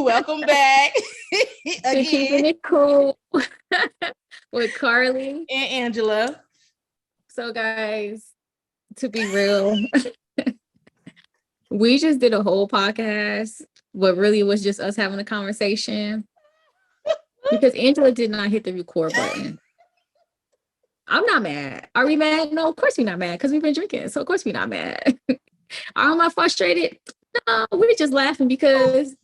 Welcome back To Keeping again. It Cool with Carly. And Angela. So, guys, to be real, we just did a whole podcast, but really it was just us having a conversation because Angela did not hit the record button. I'm not mad. Are we mad? No, of course we're not mad because we've been drinking. So, of course we're not mad. Am I frustrated? No, we're just laughing because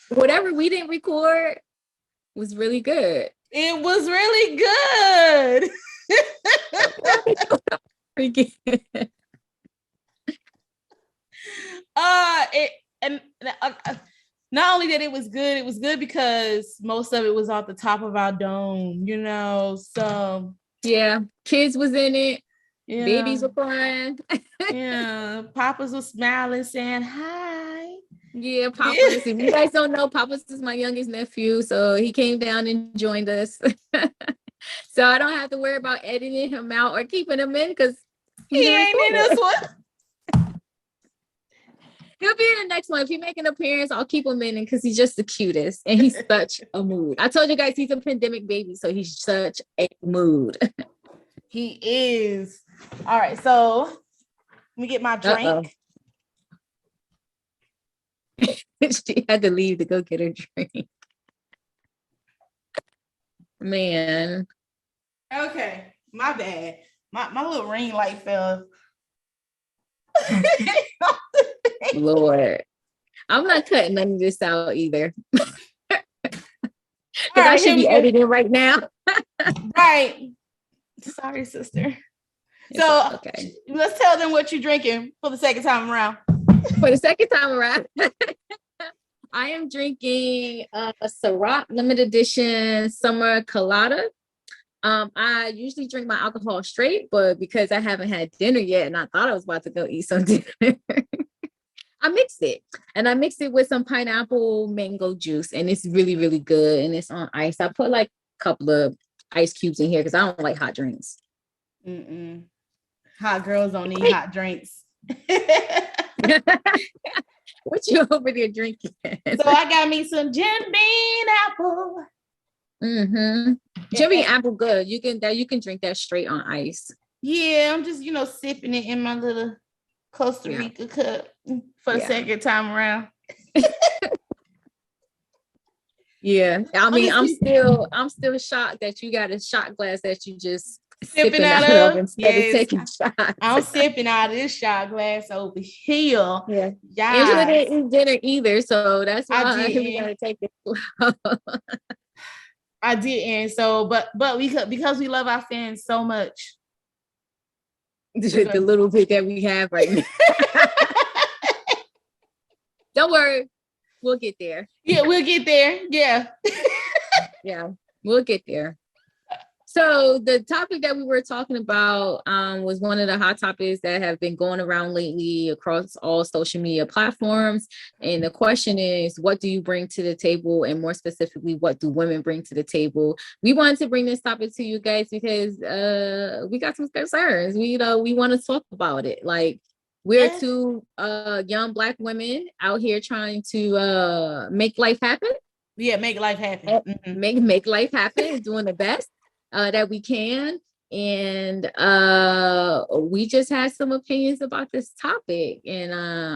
whatever we didn't record was really good. It was really good. Not only that it was good because most of it was off the top of our dome, so yeah, kids was in it. Yeah. Babies were crying. Yeah, Papas was smiling, saying hi. Yeah, Papas. If you guys don't know, Papas is my youngest nephew, so he came down and joined us. So I don't have to worry about editing him out or keeping him in because he ain't in this one. He'll be in the next one. If he make an appearance, I'll keep him in because he's just the cutest and he's such a mood. I told you guys he's a pandemic baby, so he's such a mood. He is. All right, so let me get my drink. She had to leave to go get her drink. Man. Okay, my bad. My little ring light fell. Lord. I'm not cutting none of this out either. Because I should be editing right now. Right. Sorry, sister. So okay. Let's tell them what you're drinking for the second time around. For the second time around, I am drinking a Ciroc limited edition summer colada. I usually drink my alcohol straight, but because I haven't had dinner yet and I thought I was about to go eat some dinner, I mixed it. And I mixed it with some pineapple mango juice, and it's really, really good. And it's on ice. I put like a couple of ice cubes in here because I don't like hot drinks. Hot girls don't need hot drinks. What you over there drinking? So I got me some Jim Beam apple. Jim Beam apple good. You can drink that straight on ice. Yeah, I'm just sipping it in my little Costa Rica cup for the second time around. Yeah, I mean, I'm still shocked that you got a shot glass that you just sipping out of instead of taking shots. I'm sipping out of this shot glass over here. Yeah, Angela didn't eat dinner either, so that's why we gotta take it. I didn't. So, but because we love our fans so much, the little bit that we have right now. Don't worry, we'll get there. Yeah, we'll get there. Yeah. Yeah, we'll get there. So the topic that we were talking about was one of the hot topics that have been going around lately across all social media platforms. And the question is, what do you bring to the table? And more specifically, what do women bring to the table? We wanted to bring this topic to you guys because we got some concerns. We want to talk about it. Like, we're two young Black women out here trying to make life happen. Yeah, make life happen. Make life happen, doing the best that we can. And we just had some opinions about this topic. And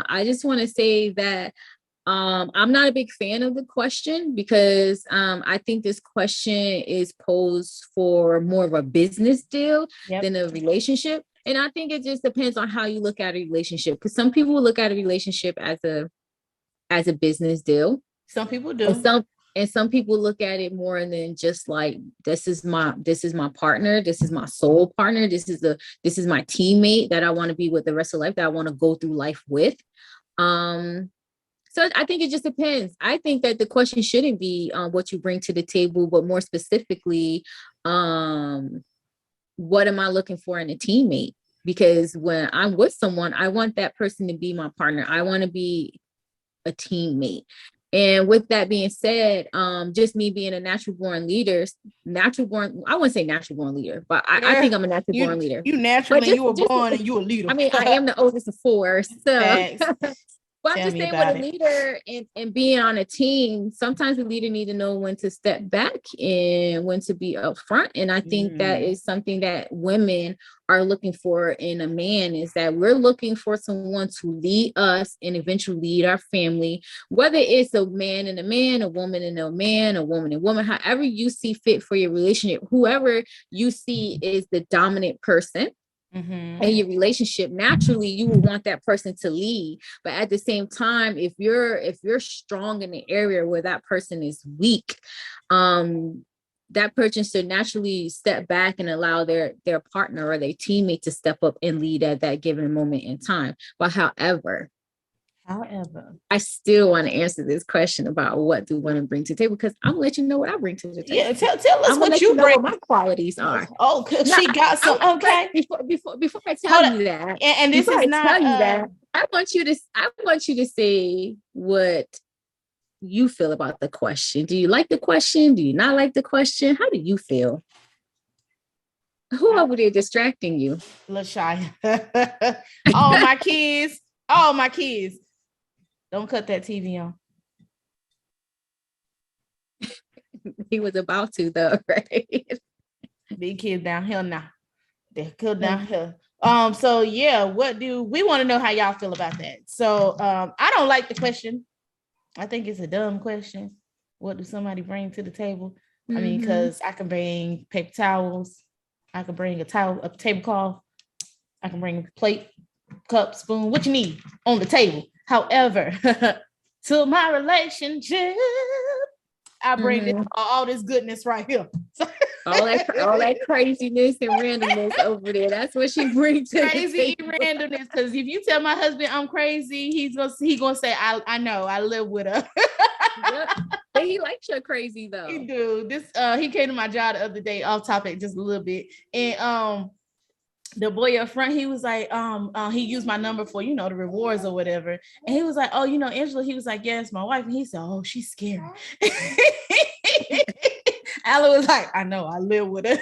I just want to say that I'm not a big fan of the question because I think this question is posed for more of a business deal than a relationship. And I think it just depends on how you look at a relationship, because some people look at a relationship as a business deal. Some people do. And some people look at it more than just like, this is my partner, this is my soul partner, this is my teammate that I want to be with the rest of life, that I want to go through life with. So I think it just depends. I think that the question shouldn't be what you bring to the table, but more specifically, what am I looking for in a teammate? Because when I'm with someone, I want that person to be my partner. I want to be a teammate. And with that being said, just me being a natural born leader, I wouldn't say natural born leader, but I think I'm a natural born leader. You naturally, you were born and you a leader. I mean, I am the oldest of four. So But I'm Tell just me saying, with about a it. leader and being on a team, sometimes the leader need to know when to step back and when to be upfront. And I think that is something that women are looking for in a man, is that we're looking for someone to lead us and eventually lead our family, whether it's a man and a man, a woman and a man, a woman and woman, however you see fit for your relationship, whoever you see is the dominant person in your relationship, naturally you will want that person to lead. But at the same time, if you're strong in the area where that person is weak, that person should naturally step back and allow their partner or their teammate to step up and lead at that given moment in time. But however, I still want to answer this question about what do women bring to the table, because I'm gonna let you know what I bring to the table. Yeah, tell us what you know bring. what my qualities are. Oh, she got some. Okay. Before I tell you that, and this is not. Tell you that, I want you to say what you feel about the question. Do you like the question? Do you not like the question? How do you feel? Who over there distracting you? LaShia. All my kids. All my kids. Don't cut that TV on. He was about to, though, right? Big kids down here now. They're good down here. So yeah, what do we want to know how y'all feel about that? So I don't like the question. I think it's a dumb question. What do somebody bring to the table? I mean, because I can bring paper towels, I can bring a tablecloth, I can bring a plate, cup, spoon, what you need on the table. However, to my relationship, I bring all this goodness right here. all that craziness and randomness over there. That's what she brings. Crazy randomness. Because if you tell my husband I'm crazy, he's gonna say, I know, I live with her. Yep. But he likes your crazy though. He do. He came to my job the other day, off topic just a little bit. And the boy up front, he was like, he used my number for, the rewards or whatever. And he was like, oh, Angela, he was like, yes, my wife. And he said, oh, she's scary. Alan was like, I know, I live with her.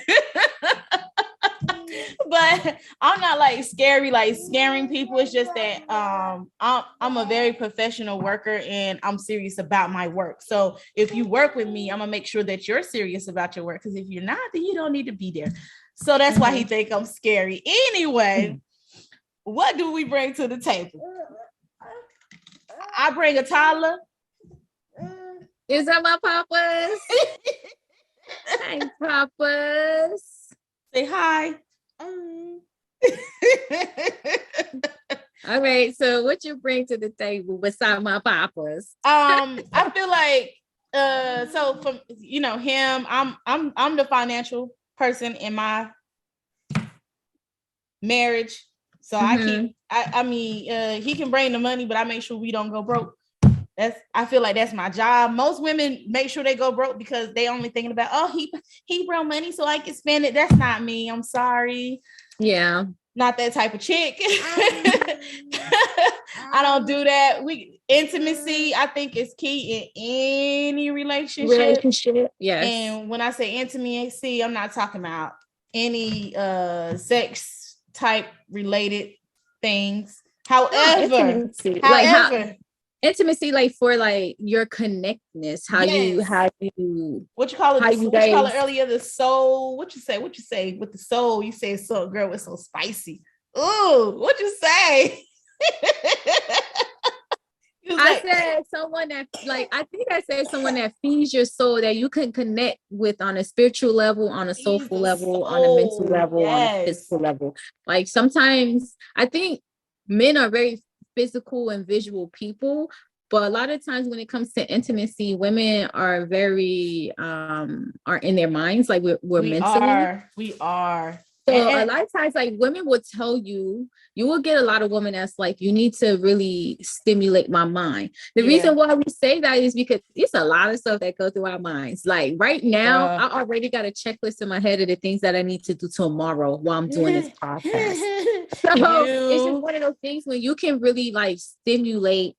But I'm not like scary, like scaring people. It's just that I'm a very professional worker and I'm serious about my work. So if you work with me, I'm gonna make sure that you're serious about your work. Because if you're not, then you don't need to be there. So that's why he think I'm scary. Anyway, what do we bring to the table? I bring a toddler. Is that my papas? Hi, papas. Say hi. All right. So what you bring to the table beside my papas? I feel like so from him, I'm the financial person in my marriage. So I mean he can bring the money, but I make sure we don't go broke. I feel like that's my job. Most women make sure they go broke because they only thinking about, oh, he brought money so I can spend it. That's not me. I'm sorry. Yeah. Not that type of chick. I don't do that. Intimacy, I think, is key in any relationship. Yes. And when I say intimacy, I'm not talking about any sex type related things. However, intimacy, like for like your connectedness, how you what you call it, you call it earlier, the soul. What you say with the soul? You say, so girl, it's so spicy. Ooh, what you say? I said someone that, like, I think I said someone that feeds your soul, that you can connect with on a spiritual level, on a soulful level, on a mental level, on a physical level. Like sometimes I think men are very physical and visual people, but a lot of times when it comes to intimacy, women are very are in their minds, like we're mentally. We are. So a lot of times, like, women will tell you will get a lot of women that's like, you need to really stimulate my mind. The reason why we say that is because it's a lot of stuff that goes through our minds. Like right now, I already got a checklist in my head of the things that I need to do tomorrow while I'm doing this podcast. So it's just one of those things when you can really like stimulate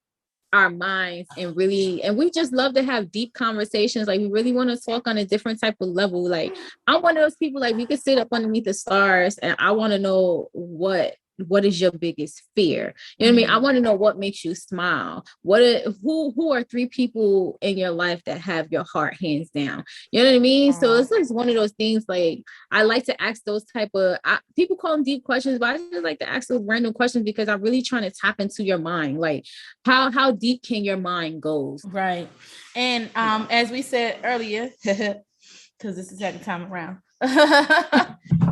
our minds and we just love to have deep conversations. Like we really want to talk on a different type of level. Like I'm one of those people, like we could sit up underneath the stars and I want to know what what is your biggest fear? You know what I mean? I want to know what makes you smile. Who are 3 people in your life that have your heart hands down? You know what I mean? So it's like one of those things, like I like to ask those type of people call them deep questions, but I just like to ask those random questions because I'm really trying to tap into your mind. Like how deep can your mind go? Right. And as we said earlier, because this is the second time around,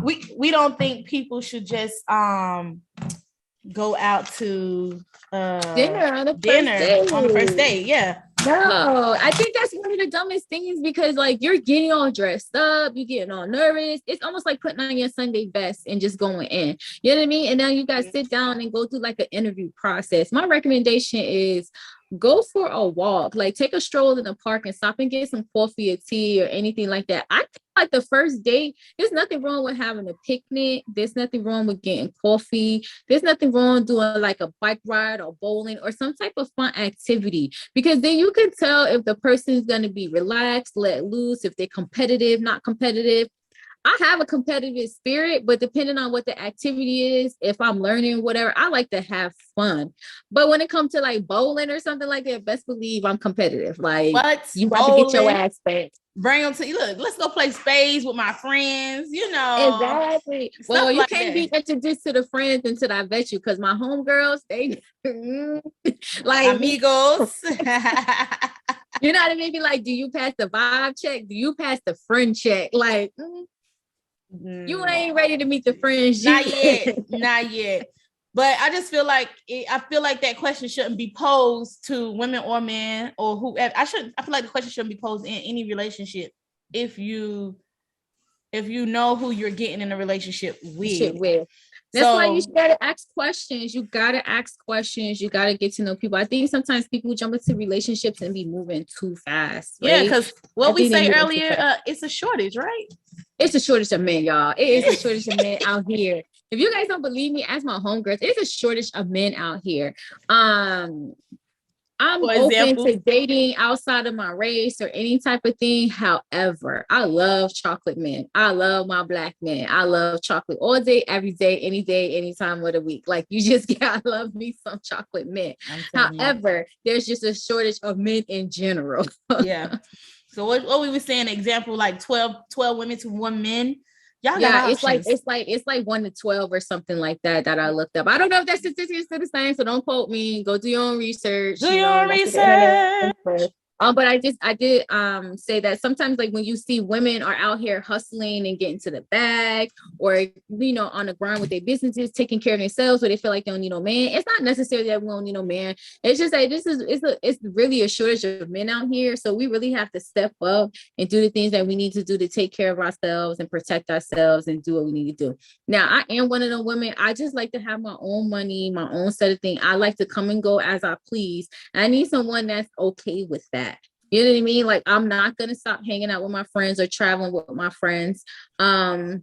we don't think people should just go out to dinner on the first date. Yeah. No, I think that's one of the dumbest things because like you're getting all dressed up, you're getting all nervous. It's almost like putting on your Sunday best and just going in. You know what I mean? And now you guys sit down and go through like an interview process. My recommendation is go for a walk, like take a stroll in the park and stop and get some coffee or tea or anything like that. I think like the first date, there's nothing wrong with having a picnic. There's nothing wrong with getting coffee. There's nothing wrong doing like a bike ride or bowling or some type of fun activity, because then you can tell if the person is going to be relaxed, let loose, if they're competitive, not competitive. I have a competitive spirit, but depending on what the activity is, if I'm learning, whatever, I like to have fun. But when it comes to like bowling or something like that, best believe I'm competitive. Like, you got to get your ass back. Bring them to you. Look, let's go play spades with my friends, you know. Exactly. Well, you can't be introduced to the friends until I vet you, because my homegirls, they like amigos. You know what I mean? Be like, do you pass the vibe check? Do you pass the friend check? Like, you ain't ready to meet the friends yet. Not yet. But I just feel like that question shouldn't be posed to women or men or whoever. I feel like the question shouldn't be posed in any relationship if you know who you're getting in a relationship with. That's why you gotta ask questions. You gotta ask questions. You gotta get to know people. I think sometimes people jump into relationships and be moving too fast. Right? Yeah, because what we say earlier, it's a shortage, right? It's a shortage of men, y'all. It is a shortage of men out here. If you guys don't believe me, ask my homegirls. It's a shortage of men out here. I'm open to dating outside of my race or any type of thing. However, I love chocolate men. I love my black men. I love chocolate all day, every day, any time of the week. Like, you just gotta love me some chocolate men. However, there's just a shortage of men in general. Yeah. So what we were saying, example, like 12 women to 1 man. Y'all got it's like 1 to 12 or something like that I looked up. I don't know if that statistics are the same, so don't quote me. Go do your own research. Do your own research. But I did say that sometimes, like, when you see women are out here hustling and getting to the bag, or on the grind with their businesses, taking care of themselves, where they feel like they don't need no man. It's not necessarily that we don't need no man. It's just that it's really a shortage of men out here. So we really have to step up and do the things that we need to do to take care of ourselves and protect ourselves and do what we need to do. Now, I am one of the women. I just like to have my own money, my own set of things. I like to come and go as I please. I need someone that's okay with that. You know what I mean? Like, I'm not going to stop hanging out with my friends or traveling with my friends. But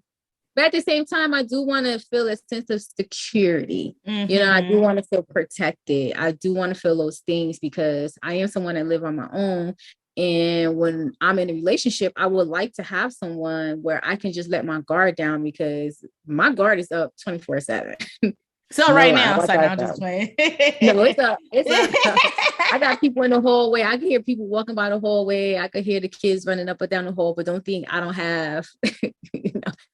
at the same time, I do want to feel a sense of security. Mm-hmm. I do want to feel protected. I do want to feel those things because I am someone that live on my own. And when I'm in a relationship, I would like to have someone where I can just let my guard down, because my guard is up 24/7. So right now, it's like, I'm just playing. No, it's up. I got people in the hallway. I can hear people walking by the hallway. I could hear the kids running up and down the hall, but don't think I don't have,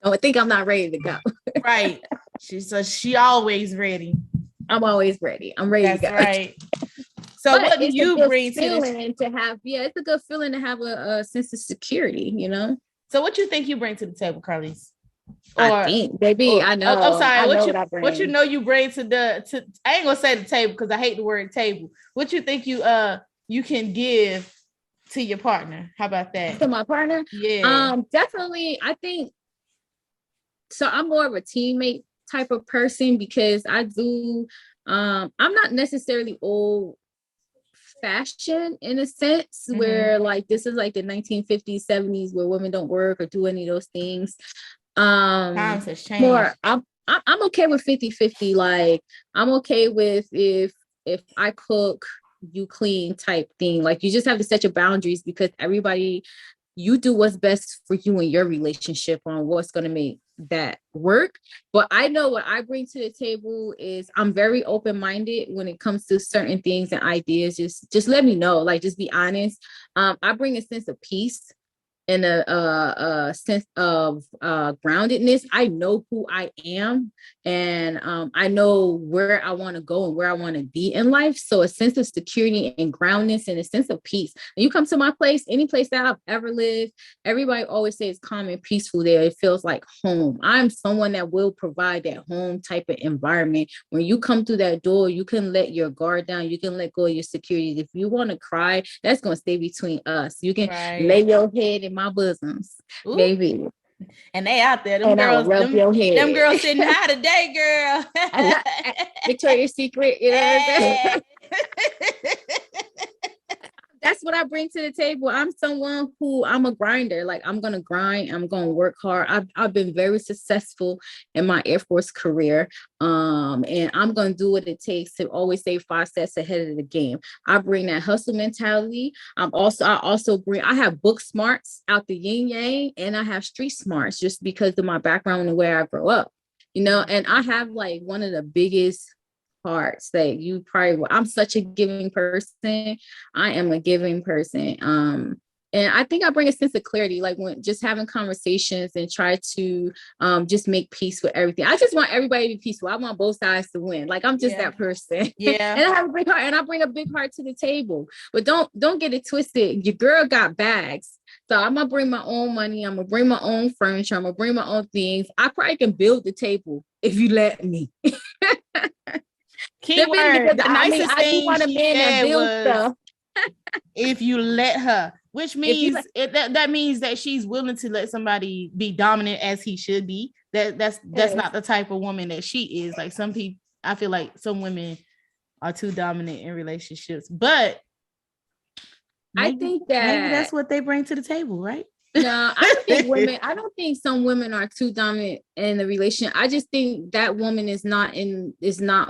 don't think I'm not ready to go. Right. She always ready. I'm always ready. I'm ready to go. Right. So but what do you bring to have? Yeah, it's a good feeling to have a sense of security, So what you think you bring to the table, Carlise? I think, baby, I know. I'm sorry. What you bring to I ain't gonna say the table because I hate the word table. What you think you can give to your partner? How about that? To my partner? Yeah. Definitely. I think so. I'm more of a teammate type of person because I do. I'm not necessarily old fashioned in a sense where like this is like the 1950s, 70s where women don't work or do any of those things. Times has changed. I'm okay with 50-50. Like, I'm okay with if I cook, you clean type thing. Like, you just have to set your boundaries because everybody you do what's best for you and your relationship on what's going to make that work. But I know what I bring to the table is I'm very open-minded when it comes to certain things and ideas. Just let me know, like, just be honest. I bring a sense of peace and a sense of groundedness. I know who I am, and I know where I want to go and where I want to be in life. So a sense of security and groundness and a sense of peace. When you come to my place, any place that I've ever lived, everybody always says calm and peaceful there. It feels like home. I'm someone that will provide that home type of environment. When you come through that door, you can let your guard down. You can let go of your security. If you want to cry, that's going to stay between us. You can lay your head in my bosoms, Ooh. Baby. And they out there, them girls, them girls sitting high today, girl. Victoria's Secret, you know what I'm saying? That's what I bring to the table. I'm someone who I'm a grinder. Like, I'm going to grind. I'm going to work hard. I've been very successful in my Air Force career. And I'm going to do what it takes to always stay 5 steps ahead of the game. I bring that hustle mentality. I have book smarts out the yin yang, and I have street smarts just because of my background and where I grew up, you know, and I have like one of the biggest parts that you probably will. I'm such a giving person. I am a giving person. And I think I bring a sense of clarity, like when just having conversations and try to just make peace with everything. I just want everybody to be peaceful. I want both sides to win. Like, I'm just that person. Yeah. And I have a big heart, and I bring a big heart to the table. But don't get it twisted. Your girl got bags. So I'm gonna bring my own money. I'm gonna bring my own furniture. I'm gonna bring my own things. I probably can build the table if you let me. Keyword, the nicest I do want a man that builds stuff. If you let her, which means that means that she's willing to let somebody be dominant as he should be. That's not the type of woman that she is. Like, some people, I feel like some women are too dominant in relationships, but maybe, I think that maybe that's what they bring to the table, right? No, I don't think some women are too dominant in the relationship. I just think that woman is not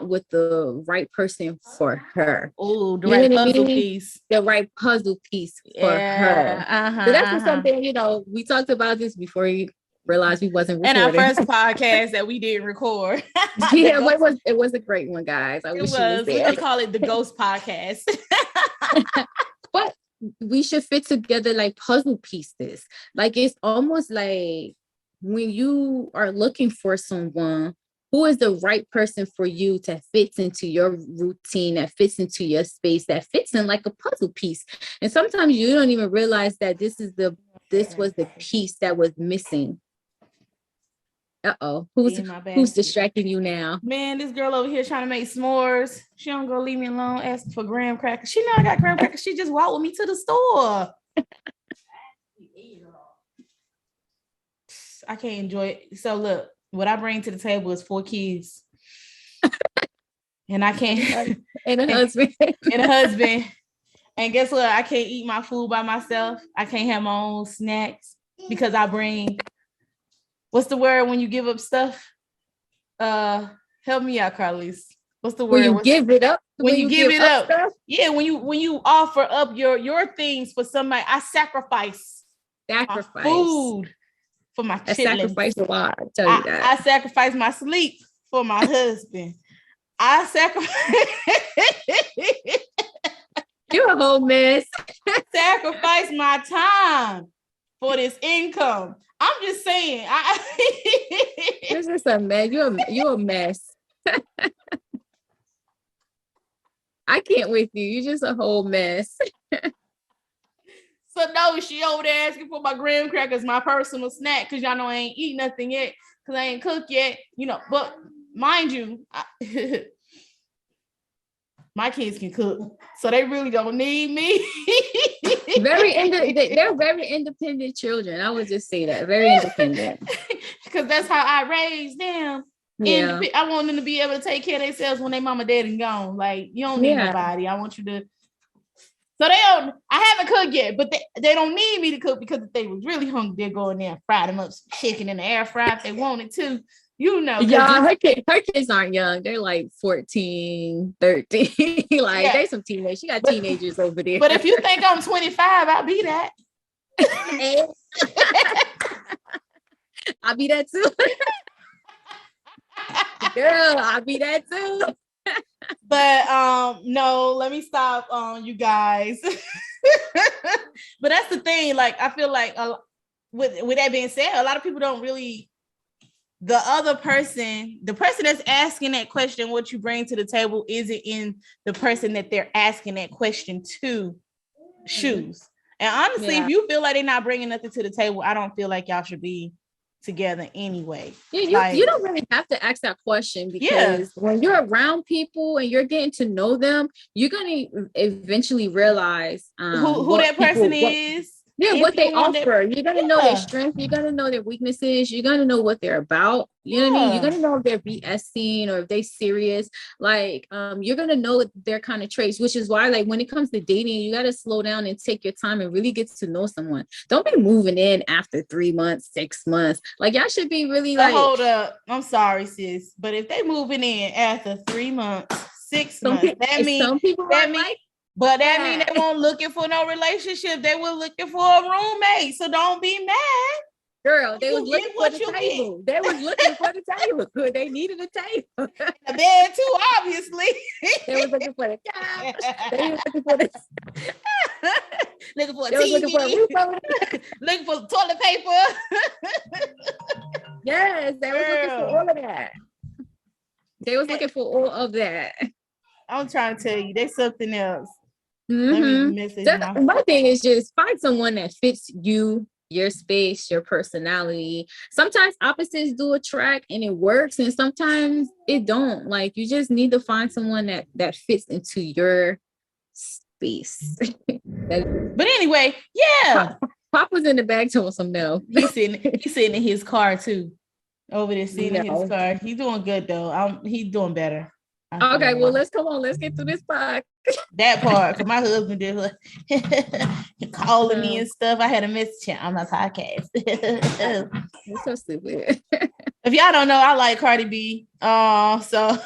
with the right person for her. Oh, the right puzzle piece. The right puzzle piece for her. So that's something, you know, we talked about this before you realized we wasn't recording. And our first podcast that we didn't record. Yeah, it was a great one, guys. I wish you was there. We could call it the Ghost Podcast. But we should fit together like puzzle pieces. Like, it's almost like when you are looking for someone, who is the right person for you to fit into your routine, that fits into your space, that fits in like a puzzle piece. And sometimes you don't even realize that this was the piece that was missing. Who's distracting you now? Man, this girl over here trying to make s'mores. She don't go leave me alone, ask for graham crackers. She know I got graham crackers. She just walked with me to the store. I can't enjoy it. So look, what I bring to the table is 4 kids. And I can't and a husband. And a husband. And guess what? I can't eat my food by myself. I can't have my own snacks because I bring, what's the word when you give up stuff? Help me out, Carlise. What's the word? When you give it up? When you give it up. Stuff? Yeah, when you offer up your things for somebody. I sacrifice my food for my children. Sacrifice a lot. I tell you that. I sacrifice my sleep for my husband. I sacrifice. You're a whole mess. Sacrifice my time for this income. I'm just saying. This is a mess. You're a mess. I can't with you. You're just a whole mess. So no, she over there asking for my graham crackers, my personal snack, because y'all know I ain't eat nothing yet, because I ain't cooked yet, you know. But mind you, my kids can cook, so they really don't need me. They're very independent children. I would just say that, very independent. Because that's how I raised them. Yeah. I want them to be able to take care of themselves when their mama daddy gone. Like, you don't need nobody. I want you to. So I haven't cooked yet, but they don't need me to cook, because if they was really hungry, they'll go in there and fry them up some chicken in the air fryer if they wanted to. You know. Yeah, her kids aren't young. They're like 14, 13. They some teenagers. She got teenagers over there. But if you think I'm 25, I'll be that. I'll be that too. Girl, I'll be that too. But no, let me stop you guys. But that's the thing. Like, I feel like with that being said, a lot of people don't really, the person that's asking that question, what you bring to the table, isn't in the person that they're asking that question to shoes. And honestly, if you feel like they're not bringing nothing to the table, I don't feel like y'all should be together anyway. Yeah, you don't really have to ask that question, because when you're around people and you're getting to know them, you're gonna eventually realize who that person is. Yeah, what they offer. You're gonna know their strengths. You're gonna know their weaknesses. You're gonna know what they're about. You know what I mean? You're gonna know if they're BSing or if they're serious. Like, you're gonna know their kind of traits, which is why, like, when it comes to dating, you gotta slow down and take your time and really get to know someone. Don't be moving in after 3 months, 6 months. Like, y'all should be really like. Hold up, I'm sorry, sis, but if they moving in after 3 months, 6 months, that means some people like. But that means they weren't looking for no relationship. They were looking for a roommate. So don't be mad. Girl, they was looking for the table. They was looking for the table. Good, they needed a table. A bed too, obviously. They was looking for the couch. They was looking for the looking for a TV. Looking for toilet paper. Yes, they was looking for all of that. They was looking for all of that. I'm trying to tell you, there's something else. Mm-hmm. My thing is just find someone that fits you, your space, your personality. Sometimes opposites do attract and it works, and sometimes it don't. Like, you just need to find someone that fits into your space. But anyway, yeah. Pop was in the bag telling some no. He's sitting in his car too. Over there sitting in his car. He's doing good though. He's doing better. Okay, well, let's get through this part. That part, because my husband did calling me and stuff. I had a message on my podcast. It's so stupid. If y'all don't know, I like Cardi B. So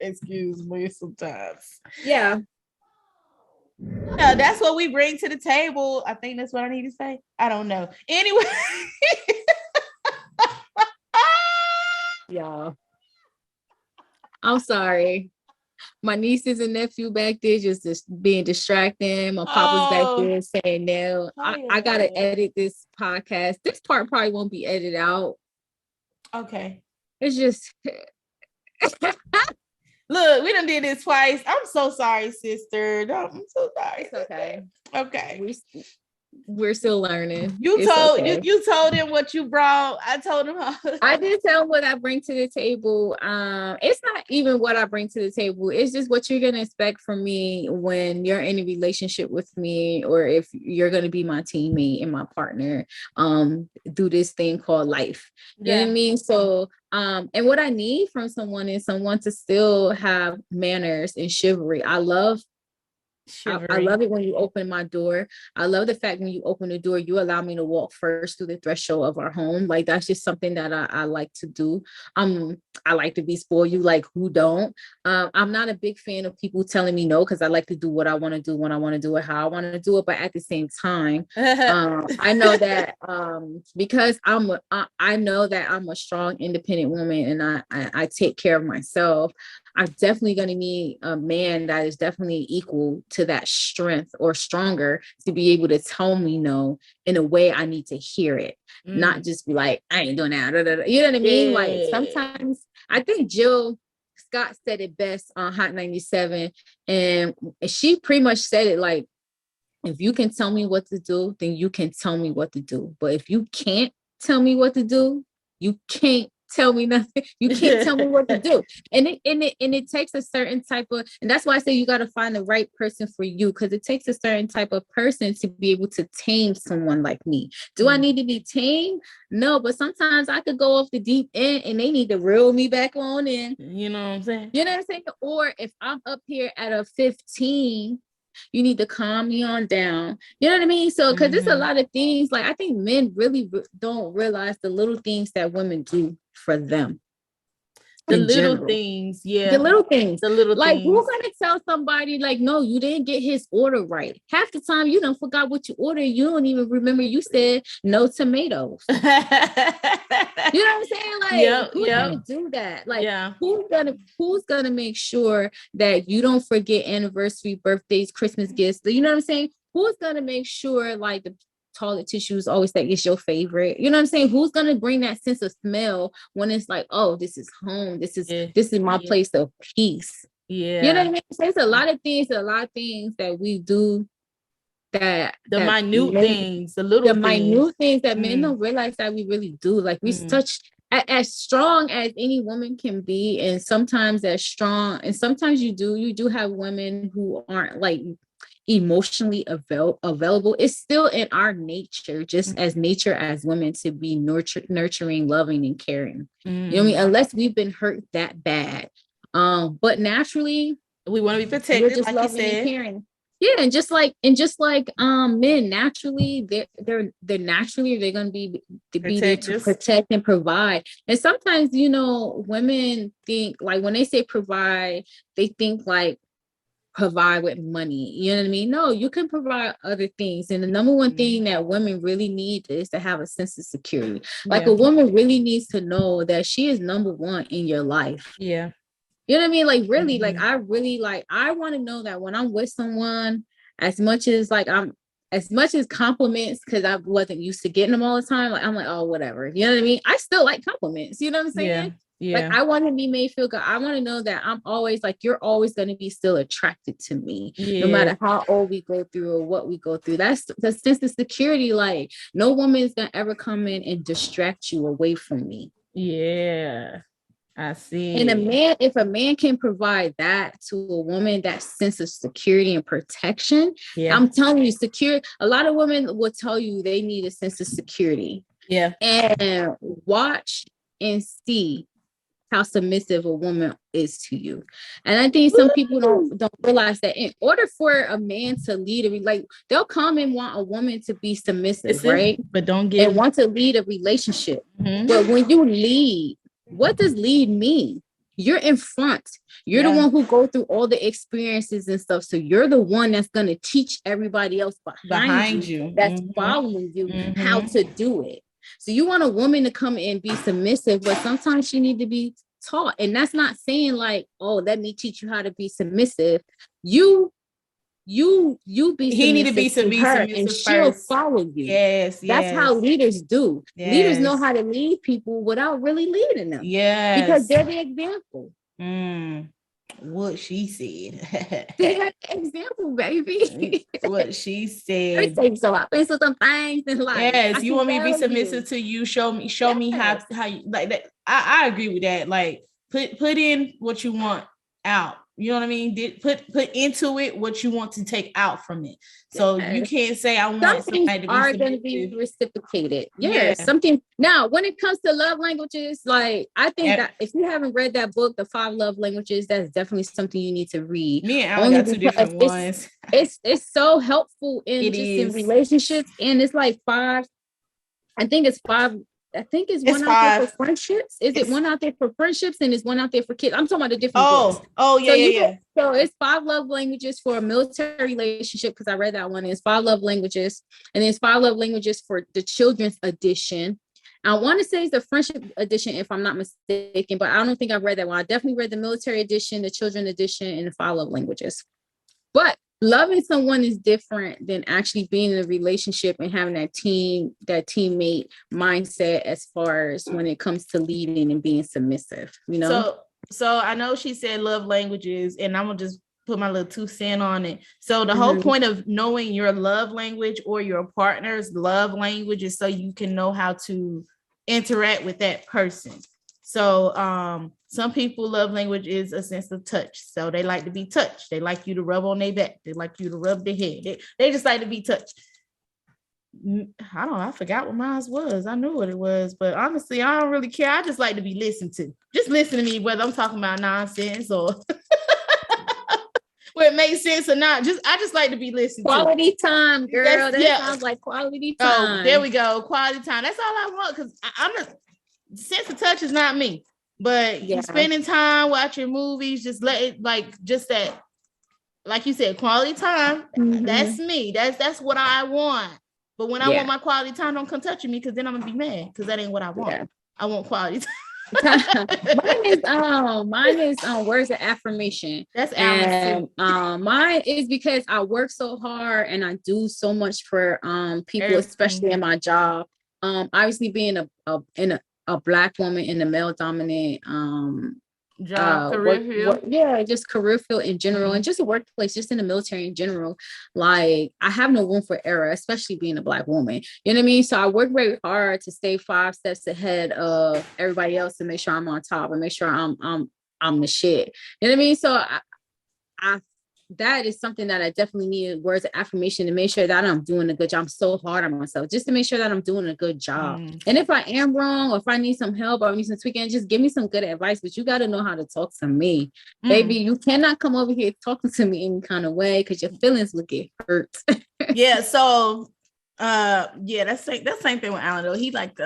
excuse me sometimes. Yeah. Yeah, that's what we bring to the table. I think that's what I need to say. I don't know. Anyway. Y'all. I'm sorry. My nieces and nephew back there just being distracting. My papa's back there saying no. I gotta edit this podcast. This part probably won't be edited out. Okay. It's just look, we done did this twice. I'm so sorry, sister. No, I'm so sorry. It's okay. Okay. We're still learning. You told him what you brought. I told him I did tell him what I bring to the table. It's not even what I bring to the table. It's just what you're gonna expect from me when you're in a relationship with me, or if you're gonna be my teammate and my partner. Do this thing called life. You know what I mean? So and what I need from someone is someone to still have manners and chivalry. I love it when you open my door. I love the fact when you open the door, you allow me to walk first through the threshold of our home. Like, that's just something that I like to do. I like to be spoiled. You like, who don't? I'm not a big fan of people telling me no, because I like to do what I want to do when I want to do it, how I want to do it. But at the same time, I know that because I know that I'm a strong, independent woman, and I take care of myself. I'm definitely going to need a man that is definitely equal to that strength or stronger to be able to tell me no in a way I need to hear it, not just be like, I ain't doing that. You know what I mean? Like, sometimes I think Jill Scott said it best on Hot 97, and she pretty much said it like, if you can tell me what to do, then you can tell me what to do. But if you can't tell me what to do, you can't tell me nothing. You can't tell me what to do. And it takes a certain type of, and that's why I say you got to find the right person for you, because it takes a certain type of person to be able to tame someone like me. Do I need to be tamed? No, but sometimes I could go off the deep end and they need to reel me back on in. You know what I'm saying? You know what I'm saying? Or if I'm up here at a 15, you need to calm me on down. You know what I mean? So, because there's a lot of things, like, I think men really don't realize the little things that women do for them. The in little general. things, yeah. The little things. The little Like, things. who's gonna tell somebody like, no, you didn't get his order right? Half the time you don't forgot what you ordered. You don't even remember you said no tomatoes. You know what I'm saying? Like, who's gonna do that? Like, who's gonna make sure that you don't forget anniversary, birthdays, Christmas gifts? You know what I'm saying? Who's gonna make sure like the toilet tissue is always that is your favorite? You know what I'm saying? Who's gonna bring that sense of smell when it's like, oh, this is home, this is my place of peace? You know what I mean? So it's a lot of things that we do, that the minute things, the little minute things that men don't realize that we really do. Like, we touch as strong as any woman can be, and sometimes as strong, and sometimes you do have women who aren't like emotionally available. It's still in our nature, just as nature as women, to be nurturing, loving, and caring. You know what I mean? Unless we've been hurt that bad. But naturally we want to be protected, we're just like loving you said. and caring. Yeah, and just like men naturally, they're naturally, they're gonna be there to protect and provide. And sometimes, you know, women think like, when they say provide, they think like provide with money. You know what I mean? No, you can provide other things. And the number one thing that women really need is to have a sense of security. Like, a woman really needs to know that she is number one in your life. Yeah. You know what I mean? Like, really, like, I want to know that when I'm with someone, as much as compliments, because I wasn't used to getting them all the time, like, I'm like, oh, whatever. You know what I mean? I still like compliments. You know what I'm saying? Yeah. Like, I want to be made feel good. I want to know that I'm always like, you're always going to be still attracted to me, no matter how old we go through or what we go through. That's the sense of security. Like, no woman is going to ever come in and distract you away from me. Yeah. I see. And if a man can provide that to a woman, that sense of security and protection, I'm telling you, a lot of women will tell you they need a sense of security. Yeah. And watch and see how submissive a woman is to you. And I think some people don't realize that in order for a man to lead like, they'll come and want a woman to be submissive, right? But want to lead a relationship. But when you lead, what does lead mean? You're in front. You're the one who go through all the experiences and stuff. So you're the one that's going to teach everybody else behind you that's following you how to do it. So you want a woman to come in and be submissive, but sometimes she need to be taught. And that's not saying like, oh, let me teach you how to be submissive. You be he need to be submissive and she'll follow you. Yes, that's how leaders do. Leaders know how to lead people without really leading them. Yeah, because they're the example. What she said. They're the example, baby. What she said. It takes a lot. It's some things in life. Yes, you want me to be submissive to you. Show me how you like that. I agree with that. Like, put in what you want out. You know what I mean? Put into it what you want to take out from it. So you can't say I want somebody to be are going to be reciprocated. Something. Now, when it comes to love languages, like, I think that if you haven't read that book, The 5 Love Languages, that's definitely something you need to read. Me and Alan got 2 different ones. It's so helpful in relationships, and it's like 5. I think it's 5. I think it's one out there for friendships. It one out there for friendships and it's one out there for kids? I'm talking about the different books. So it's 5 love languages for a military relationship, because I read that one. It's 5 love languages, and it's 5 love languages for the children's edition. I want to say it's the friendship edition, if I'm not mistaken, but I don't think I've read that one. I definitely read the military edition, the children edition, and the 5 love languages. But loving someone is different than actually being in a relationship and having that teammate mindset as far as when it comes to leading and being submissive, you know? So I know she said love languages, and I'm gonna just put my little 2 cents on it. So the whole point of knowing your love language or your partner's love language is so you can know how to interact with that person. So some people love language is a sense of touch. So they like to be touched. They like you to rub on their back. They like you to rub their head. They just like to be touched. I don't know. I forgot what mine was. I knew what it was, but honestly, I don't really care. I just like to be listened to. Just listen to me, whether I'm talking about nonsense or where it makes sense or not. I just like to be listened quality to. Time, girl. That sounds like quality time. Oh, there we go. Quality time. That's all I want, because I'm a sense of touch is not me. But you spending time watching movies, just let it just that, like you said, quality time. That's me. That's what I want. But when I want my quality time, don't come touching me, because then I'm gonna be mad, because that ain't what I want. Yeah. I want quality time. mine is words of affirmation. That's and mine is because I work so hard and I do so much for people, especially in my job. Obviously being a Black woman in a male dominant job, career field. Just career field in general, and just a workplace, just in the military in general. Like, I have no room for error, especially being a Black woman. You know what I mean? So I work very hard to stay 5 steps ahead of everybody else, to make sure I'm on top and make sure I'm the shit. You know what I mean? So I that is something that I definitely need, words of affirmation, to make sure that I'm doing a good job. I'm so hard on myself just to make sure that I'm doing a good job. And if I am wrong, or if I need some help, or I need some tweaking, just give me some good advice. But you got to know how to talk to me, baby. You cannot come over here talking to me any kind of way, because your feelings will get hurt. Yeah. So, that's the same thing with Alan, though. He liked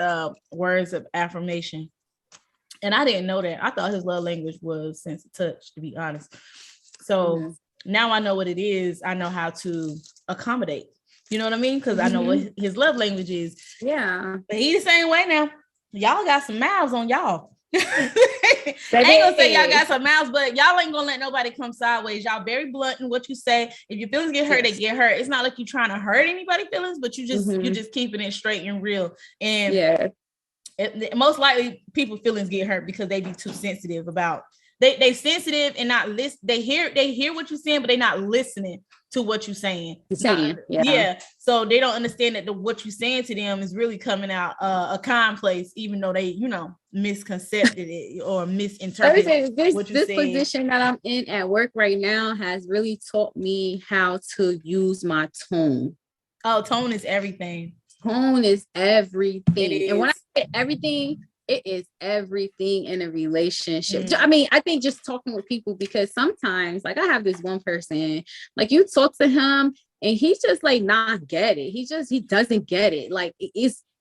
words of affirmation, and I didn't know that. I thought his love language was sense of touch, to be honest. So. Now I know what it is. I know how to accommodate. You know what I mean? Because I know what his love language is. Yeah. But he the same way now. Y'all got some mouths on y'all. I ain't gonna say y'all got some mouths, but y'all ain't gonna let nobody come sideways. Y'all very blunt in what you say. If your feelings get hurt, they get hurt. It's not like you trying to hurt anybody's feelings, but you just keeping it straight and real. And most likely people's feelings get hurt because they be too sensitive about. They sensitive and not listen. They hear what you're saying, but they're not listening to what you're saying. So they don't understand that what you're saying to them is really coming out a kind place, even though they, misconcepted it or misinterpreted what you said. This position that I'm in at work right now has really taught me how to use my tone. Oh, tone is everything. Tone is everything. And when I say everything, it is everything in a relationship. I mean, I think just talking with people, because sometimes, like, I have this one person, like, you talk to him and he's just like not get it. He doesn't get it. Like,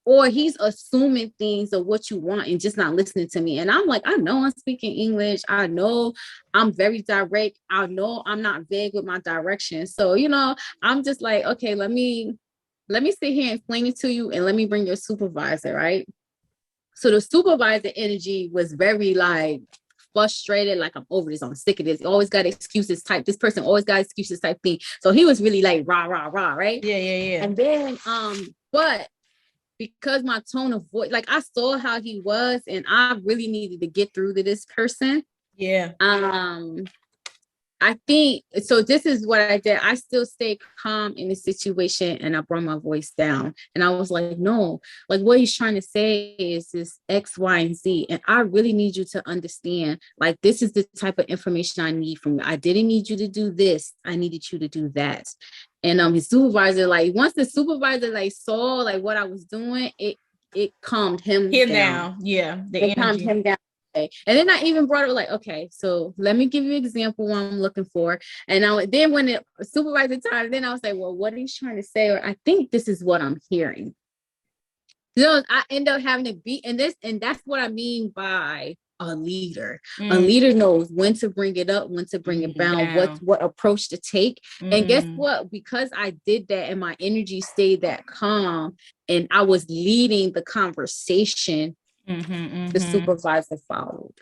or he's assuming things of what you want and just not listening to me. And I'm like, I know I'm speaking English. I know I'm very direct. I know I'm not vague with my direction. So, I'm just like, okay, let me sit here and explain it to you, and let me bring your supervisor, right? So the supervisor energy was very like frustrated, like, I'm over this, I'm sick of this. Always got excuses type. This person always got excuses type thing. So he was really like rah, rah, rah, right? Yeah. And then but because my tone of voice, like, I saw how he was, and I really needed to get through to this person. Yeah. I think so. This is what I did. I still stayed calm in the situation, and I brought my voice down. And I was like, no, like, what he's trying to say is this X, Y, and Z. And I really need you to understand, like, this is the type of information I need from you. I didn't need you to do this. I needed you to do that. And his supervisor, like, once the supervisor like saw like what I was doing, it calmed him down. Yeah. It calmed him down. And then I even brought it like, okay, so let me give you an example what I'm looking for. And then when the supervisor time, then I was like, well, what are you trying to say? Or I think this is what I'm hearing. I end up having to be in this, and that's what I mean by a leader. A leader knows when to bring it up, when to bring it down, what approach to take. And guess what? Because I did that and my energy stayed that calm, and I was leading the conversation, the supervisor followed.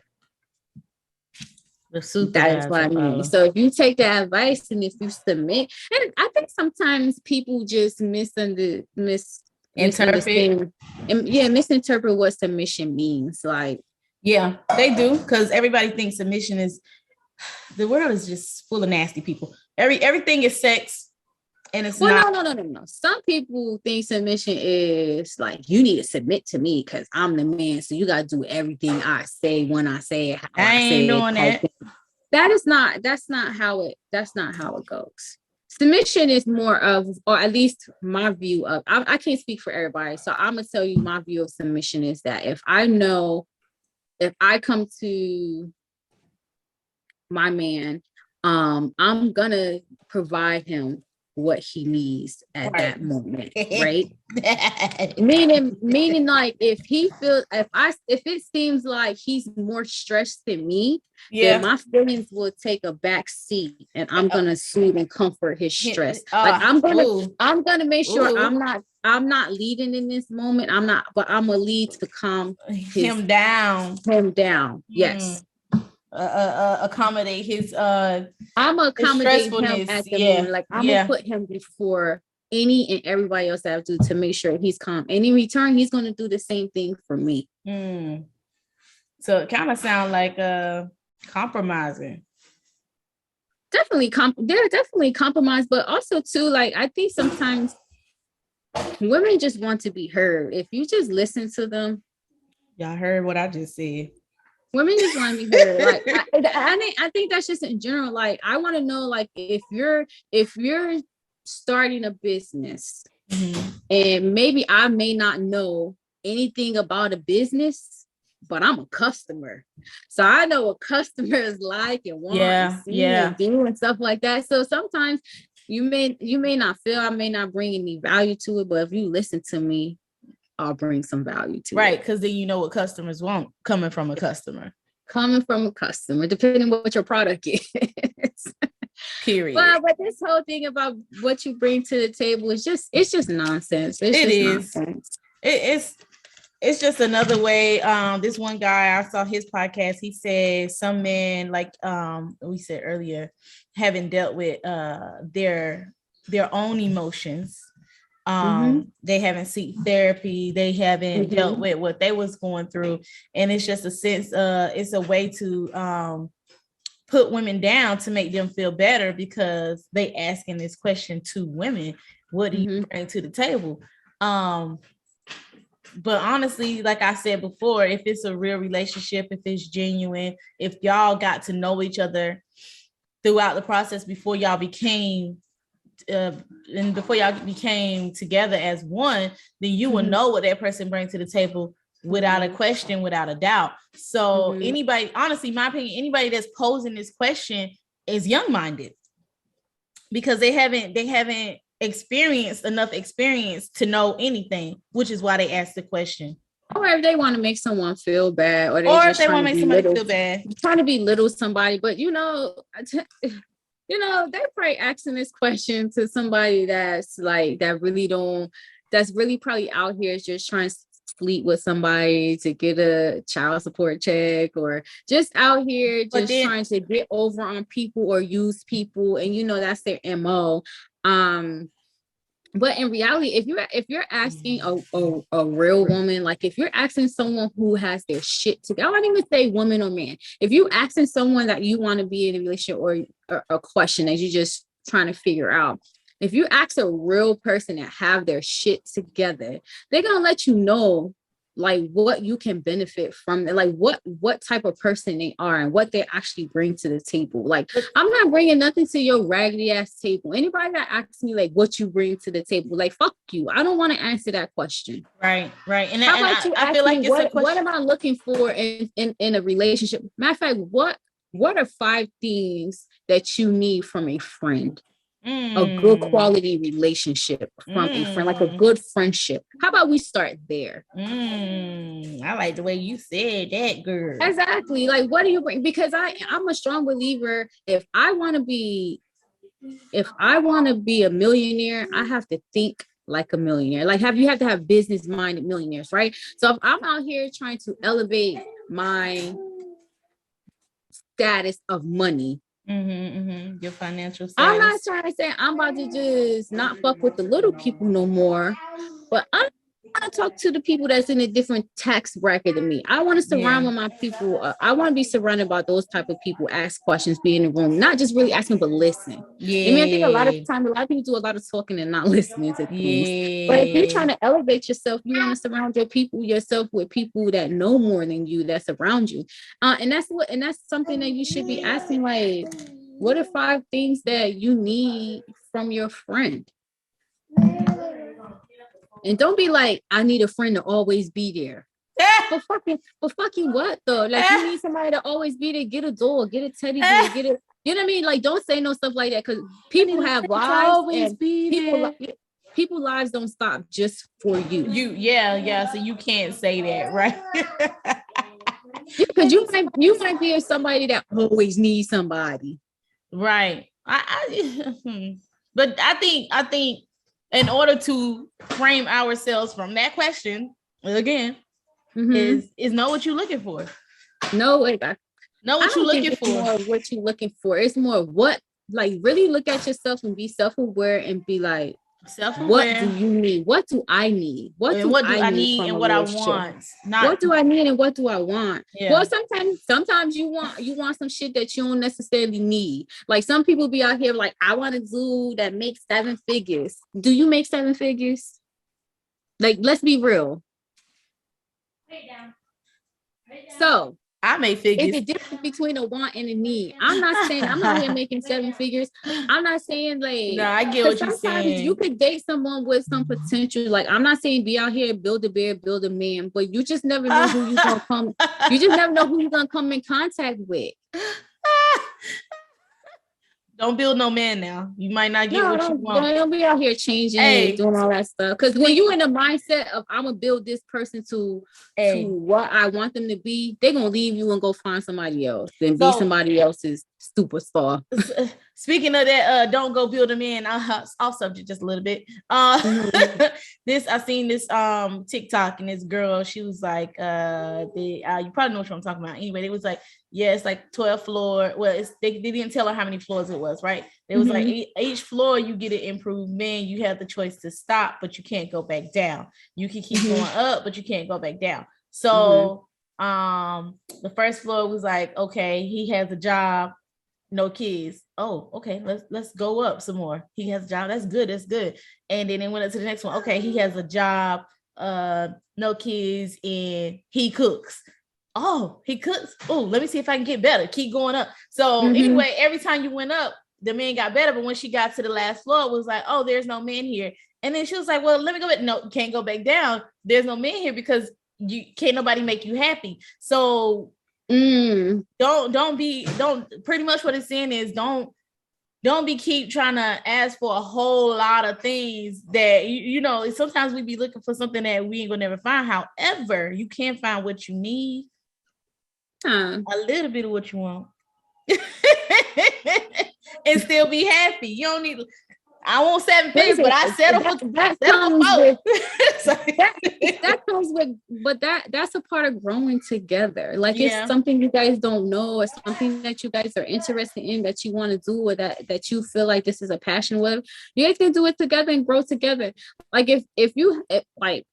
That is what I mean. So if you take that advice and if you submit, and I think sometimes people just misinterpret what submission means. Like, yeah, they do, because everybody thinks submission is, the world is just full of nasty people. Everything is sex. And it's not. No. Some people think submission is like, you need to submit to me because I'm the man. So you got to do everything I say when I say it. I ain't doing that. That's not how it goes. Submission is more of, or at least my view of, I can't speak for everybody. So I'm going to tell you my view of submission is that if I come to my man, I'm going to provide him what he needs at Right. that moment, right? meaning like if it seems like he's more stressed than me, then my feelings will take a back seat and I'm gonna soothe and comfort his stress. Like I'm gonna make sure I'm not leading in this moment. But I'm gonna lead to calm him down. Yes. Accommodate his I'm gonna accommodate him at the moment. Like I'm gonna put him before any and everybody else that I do to make sure he's calm. And in return, he's gonna do the same thing for me. So it kind of sounds like compromising. Definitely they're definitely compromised, but also too, like I think sometimes women just want to be heard. If you just listen to them. Y'all heard what I just said. Women just want to be heard. Like I think that's just in general. Like I want to know, like if you're starting a business, and maybe I may not know anything about a business, but I'm a customer, so I know what customers like and want and see and do and stuff like that. So sometimes you may not feel I may not bring any value to it, but if you listen to me, I'll bring some value to it. Right, because then you know what customers want coming from a customer. Depending what your product is. Period. But this whole thing about what you bring to the table is it's just nonsense. Nonsense. It's just another way. This one guy, I saw his podcast. He said some men, like we said earlier, haven't dealt with their own emotions. They haven't sought therapy. They haven't dealt with what they was going through, and it's just a sense. It's a way to put women down to make them feel better because they asking this question to women. What do you bring to the table? But honestly, like I said before, if it's a real relationship, if it's genuine, if y'all got to know each other throughout the process before y'all became together as one, then you will know what that person brings to the table without a question, without a doubt. So anybody, honestly, my opinion, anybody that's posing this question is young-minded because they haven't experienced enough experience to know anything, which is why they ask the question. Or if they want to make someone feel bad, or if they want to make somebody feel bad, trying to belittle somebody. But they're probably asking this question to somebody that's really probably out here just trying to sleep with somebody to get a child support check, or just out here trying to get over on people or use people, and that's their MO. But in reality, if you're asking a real woman, like if you're asking someone who has their shit together, I don't even say woman or man. If you asking someone that you want to be in a relationship or a question that you're just trying to figure out, if you ask a real person that have their shit together, they're gonna let you know like what you can benefit from, like what type of person they are and what they actually bring to the table. Like I'm not bringing nothing to your raggedy ass table. Anybody that asks me like what you bring to the table, like fuck you. I don't want to answer that question. Right. And how about you ask me what am I looking for in a relationship? Matter of fact, what are 5 things that you need from a friend? A good quality relationship from a friend, like a good friendship. How about we start there? I like the way you said that, girl. Exactly. Like, what do you bring? Because I'm a strong believer. If I want to be a millionaire, I have to think like a millionaire. Like you have to have business-minded millionaires, right? So if I'm out here trying to elevate my status of money, your financial status. I'm not trying to say I'm about to just not fuck with the little people no more, but I'm gonna talk to the people that's in a different tax bracket than me. I want to surround with my people. I want to be surrounded by those type of people. Ask questions, be in the room, not just really asking, but listen. I mean, I think a lot of people do a lot of talking and not listening to things. But if you're trying to elevate yourself, you want to surround yourself with people that know more than you, that's around you, and that's something that you should be asking. Like, what are 5 things that you need from your friend? And don't be like, I need a friend to always be there. But fucking what though? Like you need somebody to always be there. Get a doll, get a teddy bear, You know what I mean? Like, don't say no stuff like that because people have lives always and be people lives don't stop just for you. Yeah. So you can't say that, right? Because you might be somebody that always needs somebody. Right. But I think in order to frame ourselves from that question again, is know what you're looking for. Know what you're looking for. More what you're looking for. It's more what, like, really look at yourself and be self-aware and be like, what do you need? What do I need? What do I need and what I want? What do I need and what do I want? Yeah. Well, sometimes you want some shit that you don't necessarily need. Like some people be out here like, I want a dude that makes 7 figures. Do you make 7 figures? Like, let's be real. So I make figures. It's a difference between a want and a need. I'm not saying I'm out here making 7 figures. I'm not saying like, no, I get what you're saying. You could date someone with some potential. Like, I'm not saying be out here, build a bear, build a man, but you just never know who you're gonna come. You just never know who you're gonna come in contact with. Don't build no man now. You might not get what you want. Don't be out here changing and doing all that stuff. Because when you in the mindset of I'm gonna build this person to what I want them to be, they're gonna leave you and go find somebody else. Then be somebody else's superstar. Speaking of that, don't go build a man. Off subject just a little bit. I seen this TikTok and this girl, she was like, you probably know what I'm talking about. Anyway, it was like, yeah, it's like 12 floor. Well, they didn't tell her how many floors it was, right? It was like each floor you get an improvement. You have the choice to stop, but you can't go back down. You can keep going up, but you can't go back down. So the first floor was like, okay, he has a job, no kids. Oh, okay, let's go up some more. He has a job, that's good. And then it went up to the next one. Okay, he has a job, no kids, and he cooks. Oh, he cooks. Oh, let me see if I can get better. Keep going up. So anyway, every time you went up, the man got better. But when she got to the last floor, it was like, oh, there's no man here. And then she was like, well, let me go back. No, you can't go back down. There's no man here because you can't nobody make you happy. So pretty much what it's saying is don't be keep trying to ask for a whole lot of things that you know, sometimes we be looking for something that we ain't gonna never find. However, you can find what you need. A little bit of what you want and still be happy. You don't need, I want 7 figures, but I settle for that comes with, but that's a part of growing together. Like it's something you guys don't know, or something that you guys are interested in that you want to do, or that you feel like this is a passion with. You guys can do it together and grow together. Like if like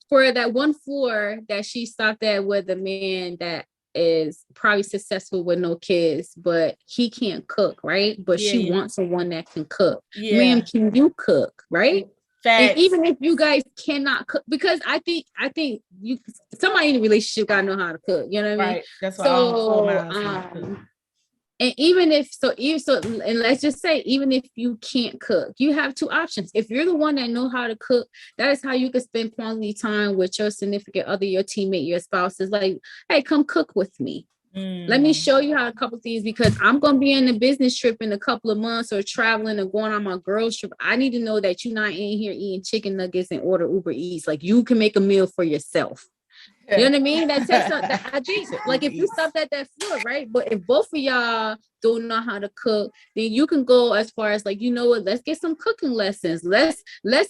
for that one floor that she stopped at with a man that is probably successful with no kids, but he can't cook, right? But she wants someone that can cook. Ma'am, can you cook, right? And even if you guys cannot cook, because I think you somebody in a relationship gotta know how to cook. You know what I mean? That's what and even and let's just say, even if you can't cook, you have 2 options. If you're the one that know how to cook, that is how you can spend quality time with your significant other, your teammate, your spouse. Is like, hey, come cook with me. Let me show you how a couple things, because I'm going to be in a business trip in a couple of months, or traveling or going on my girls trip. I need to know that you're not in here eating chicken nuggets and order Uber Eats. Like, you can make a meal for yourself. You know what I mean? That takes I think like if you stopped at that floor, right? But if both of y'all don't know how to cook, then you can go as far as like, you know what, let's get some cooking lessons. Let's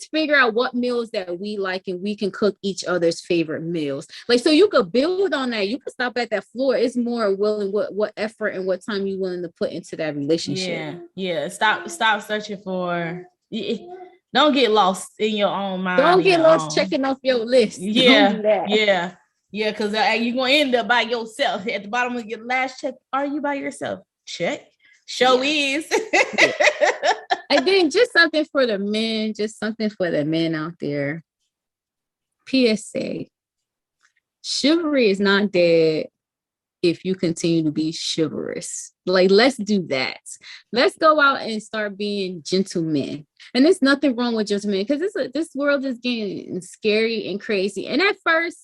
figure out what meals that we like, and we can cook each other's favorite meals. Like, so you could build on that. You could stop at that floor. It's more willing what effort and what time you willing to put into that relationship. Yeah. Stop searching for. Don't get lost in your own mind. Don't get lost checking off your list. Yeah, because you're going to end up by yourself. At the bottom of your last check, are you by yourself? Check. Is. And then just something for the men out there. PSA. Chivalry is not dead if you continue to be chivalrous. Like, let's do that. Let's go out and start being gentlemen. And there's nothing wrong with gentlemen, because this world is getting scary and crazy. And at first,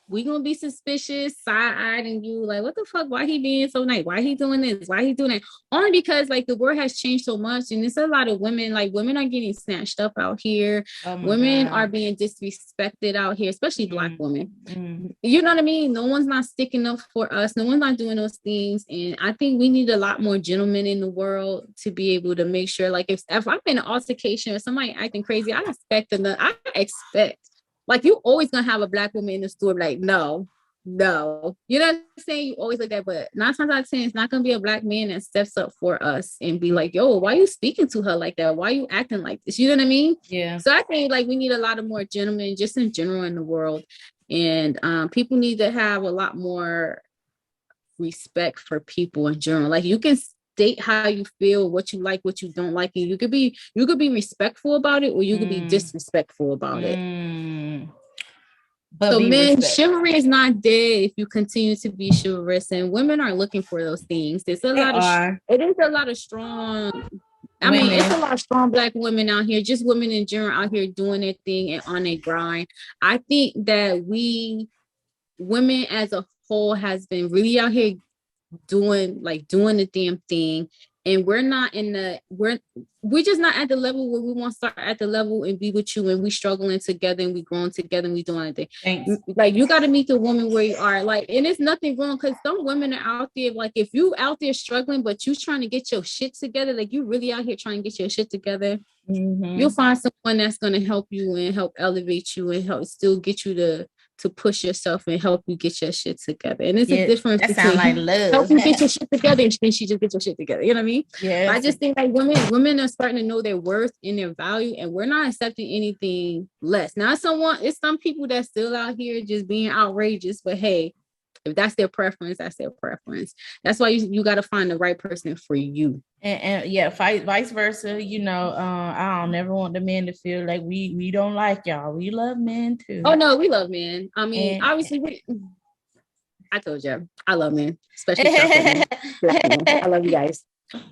we gonna be suspicious, side-eyeing you, like, what the fuck? Why he being so nice? Why he doing this? Why he doing that? Only because like the world has changed so much, and it's a lot of women, like women are getting snatched up out here. Oh my Women God. are being disrespected out here, especially Black women. Mm. You know what I mean? No one's not sticking up for us. No one's not doing those things. And I think we need a lot more gentlemen in the world to be able to make sure, like, if I'm in an altercation or somebody acting crazy, I expect, like, you always gonna have a Black woman in the store, like, no. You know what I'm saying? You always like that, but 9 times out of 10, it's not gonna be a Black man that steps up for us and be like, yo, why are you speaking to her like that? Why are you acting like this? You know what I mean? Yeah. So I think like we need a lot of more gentlemen just in general in the world. And people need to have a lot more respect for people in general. Like, you can state how you feel, what you like, what you don't like, and you could be respectful about it, or you could be disrespectful about it. But so men, chivalry is not dead if you continue to be chivalrous, and women are looking for those things. It is a lot of strong. I mean, it's a lot of strong Black women out here, just women in general out here doing their thing and on their grind. I think that women as a whole has been really out here doing the damn thing. And we're just not at the level where we want to start at the level and be with you, and we struggling together and we growing together and we doing anything. Like, you got to meet the woman where you are. Like, and it's nothing wrong, because some women are out there, like, if you out there struggling, but you trying to get your shit together, like, you really out here trying to get your shit together, you'll find someone that's going to help you and help elevate you and help still get you to push yourself and help you get your shit together. And it's a difference between like love. Help you get your shit together and then she just get your shit together. You know what I mean? Yeah. I just think like women are starting to know their worth and their value, and we're not accepting anything less. Now, it's some people that's still out here just being outrageous, but hey, if that's their preference, that's their preference. That's why you got to find the right person for you. And yeah, vice versa. You know, I don't never want the men to feel like we don't like y'all. We love men too. Oh no, we love men. I mean, obviously, I told you I love men, especially I love you guys.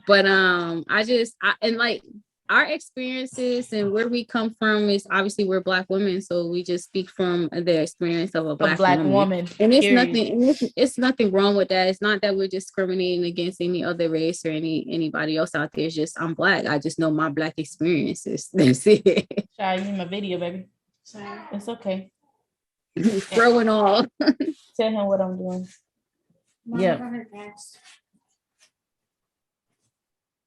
But and like our experiences and where we come from is obviously we're Black women, so we just speak from the experience of a Black woman. And it's nothing wrong with that. It's not that we're discriminating against any other race or anybody else out there. It's just I'm Black. I just know my Black experiences. That's it. Shy, you in my video, baby. Sorry. It's okay. Throwing all. Tell him what I'm doing. Yeah.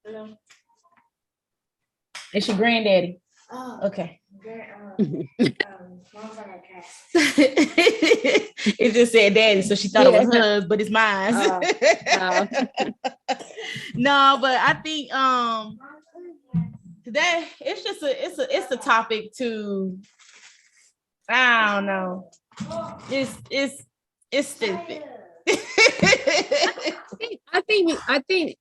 Hello. It's your granddaddy. Oh, okay. It just said daddy, so she thought it was hers, but it's mine. No, but I think that it's a topic to, I don't know. It's stupid. I think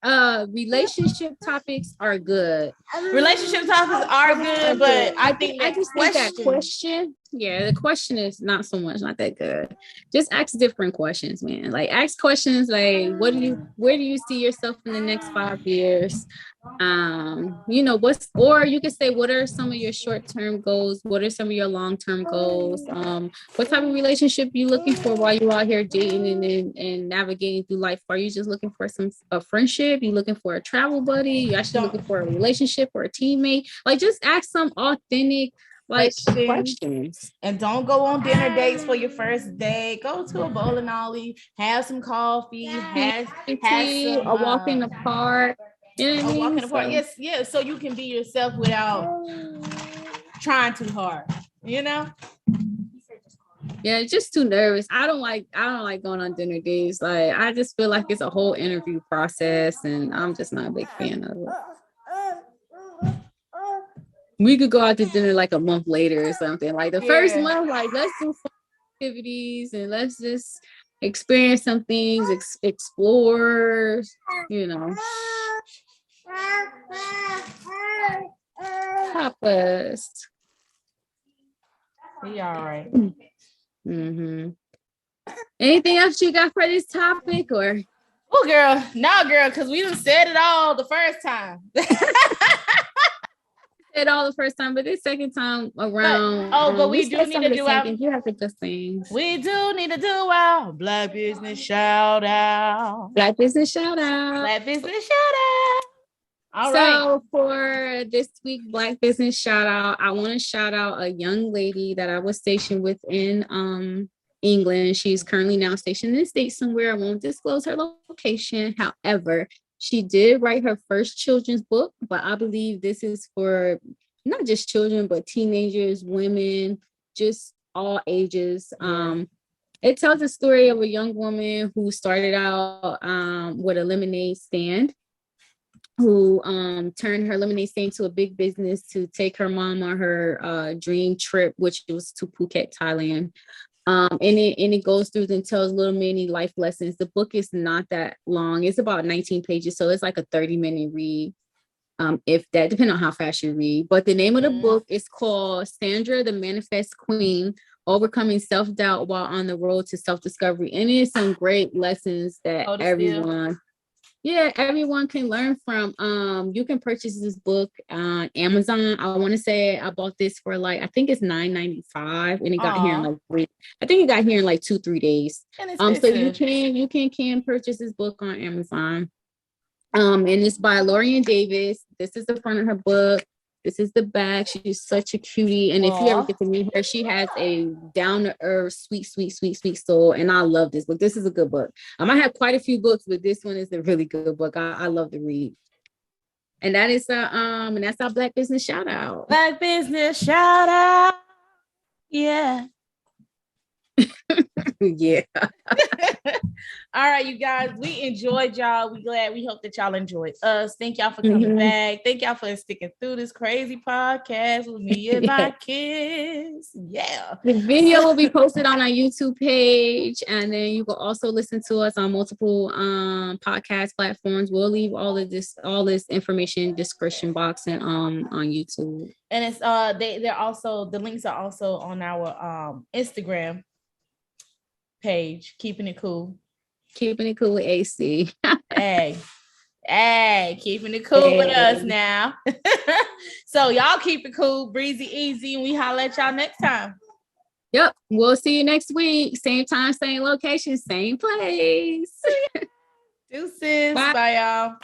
relationship topics are good. Relationship topics are good, but I think that question. Yeah, the question is not so much not that good. Just ask different questions, man. Like ask questions like where do you see yourself in the next 5 years? Or you could say, what are some of your short-term goals? What are some of your long-term goals? What type of relationship you looking for while you're out here dating and navigating through life? Are you just looking for a friendship? You looking for a travel buddy? You actually looking for a relationship or a teammate? Like just ask some authentic questions. And don't go on dinner dates for your first day. Go to a bowling alley, have some coffee, have tea, a walk in the park. You know what I mean? Walk in the park. Yes, yeah. So you can be yourself without trying too hard. You know? Yeah, just too nervous. I don't like going on dinner dates. Like I just feel like it's a whole interview process, and I'm just not a big fan of it. We could go out to dinner like a month later or something. Like the first month, like let's do fun activities and let's just experience some things, explore, Papas. Be all right. Mm-hmm. Anything else you got for this topic or? Oh, girl, because we done said it all the first time. it all the first time, but this second time around, but we do said need some to of the do same our. things. You have to just things. We do need to do our Black business shout out. Black business shout out. Black business shout out. All so right. For this week Black business shout out, I want to shout out a young lady that I was stationed with in England. She's currently now stationed in the States somewhere. I won't disclose her location. However, she did write her first children's book, but I believe this is for not just children, but teenagers, women, just all ages. It tells the story of a young woman who started out with a lemonade stand, who turned her lemonade stand to a big business to take her mom on her dream trip, which was to Phuket, Thailand. And it goes through and tells little mini life lessons. The book is not that long. It's about 19 pages. So it's like a 30-minute read. If that, depending on how fast you read. But the name of the book is called Sandra, the Manifest Queen, Overcoming Self-Doubt While on the Road to Self-Discovery. And it is some great lessons that everyone can learn from. You can purchase this book on Amazon. I want to say I bought this for I think it's $9.95, and it got here in I think it got here in 2-3 days. So you can purchase this book on Amazon. And it's by Lorian Davis. This is the front of her book. This is the back. She's such a cutie. And if you ever get to meet her, she has a down-to-earth, sweet soul. And I love this book. This is a good book. I might have quite a few books, but this one is a really good book. I love to read. And that is and that's our Black business shout out. Black business shout out. Yeah. Yeah. All right, you guys, we enjoyed y'all. We hope that y'all enjoyed us. Thank y'all for coming back. Thank y'all for sticking through this crazy podcast with me and my kids. Yeah. The video will be posted on our YouTube page, and then you can also listen to us on multiple podcast platforms. We'll leave all this information in the description box and on YouTube. And it's they're also, the links are also on our Instagram page, Keeping It Cool with AC. hey, keeping it cool with us now. So y'all keep it cool, breezy, easy, and we holla at y'all next time. Yep, we'll see you next week. Same time, same location, same place. Deuces. Bye y'all.